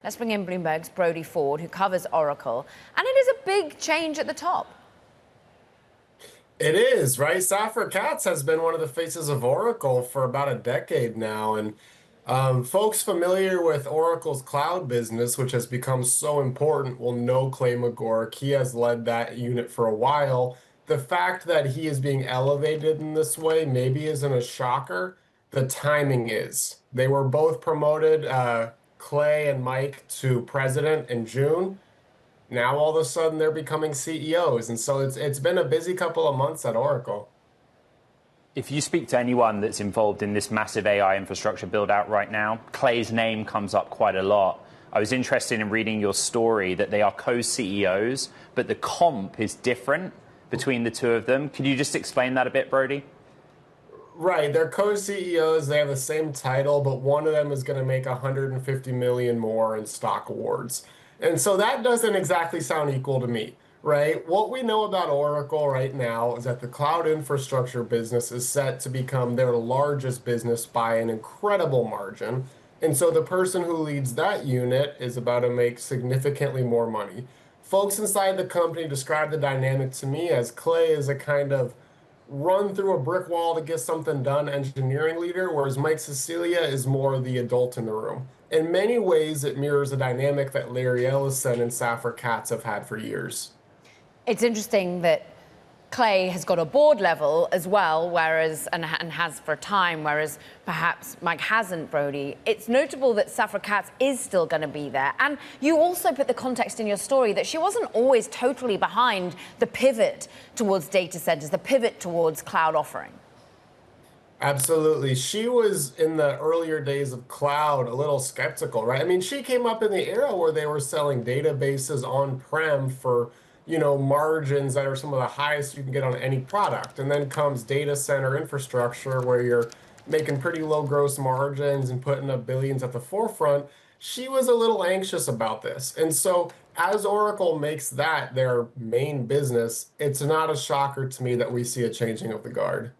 Let's bring in Bloomberg's Brody, who covers Oracle. And it is a big change at the top. It is, right? Safra Catz has been one of the faces of Oracle for about a decade now. And folks familiar with Oracle's cloud business, which has become so important, will know Clay Magouyrk. He has led that unit for a while. The fact that he is being elevated in this way maybe isn't a shocker. The timing is. They were both promoted, Clay and Mike, to president in June. Now all of a sudden they're becoming CEOs, and so it's been a busy couple of months at Oracle. If you speak to anyone that's involved in this massive AI infrastructure build out right now, Clay's name comes up quite a lot. I was interested in reading your story that they are co-CEOs, but the comp is different between the two of them. Could you just explain that a bit, Brody? Right, they're co-CEOs, they have the same title, but one of them is going to make 150 million more in stock awards. And so that doesn't exactly sound equal to me, right? What we know about Oracle right now is that the cloud infrastructure business is set to become their largest business by an incredible margin. And so the person who leads that unit is about to make significantly more money. Folks inside the company describe the dynamic to me as Clay is a kind of run through a brick wall to get something done engineering leader, whereas Mike Sicilia is more the adult in the room. In many ways, it mirrors a dynamic that Larry Ellison and Safra Catz have had for years. It's interesting that Clay has got a board level as well, whereas and has for a time, whereas perhaps Mike hasn't, Brody. It's notable that Safra Catz is still going to be there. And you also put the context in your story that she wasn't always totally behind the pivot towards data centers, the pivot towards cloud offering. Absolutely. She was, in the earlier days of cloud, a little skeptical, right? I mean, she came up in the era where they were selling databases on-prem for, margins that are some of the highest you can get on any product. And then comes data center infrastructure where you're making pretty low gross margins and putting up billions at the forefront. She was a little anxious about this. And so as Oracle makes that their main business, it's not a shocker to me that we see a changing of the guard.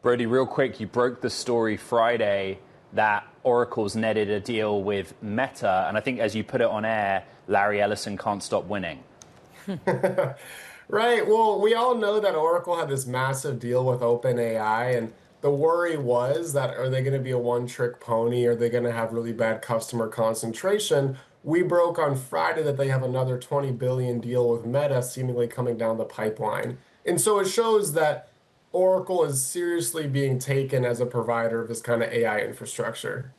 Brody, real quick, you broke the story Friday that Oracle's netted a deal with Meta, and I think as you put it on air, Larry Ellison can't stop winning. Right. Well, we all know that Oracle had this massive deal with OpenAI, and the worry was that are they going to be a one-trick pony? Are they going to have really bad customer concentration? We broke on Friday that they have another 20 billion deal with Meta seemingly coming down the pipeline. And so it shows that Oracle is seriously being taken as a provider of this kind of AI infrastructure.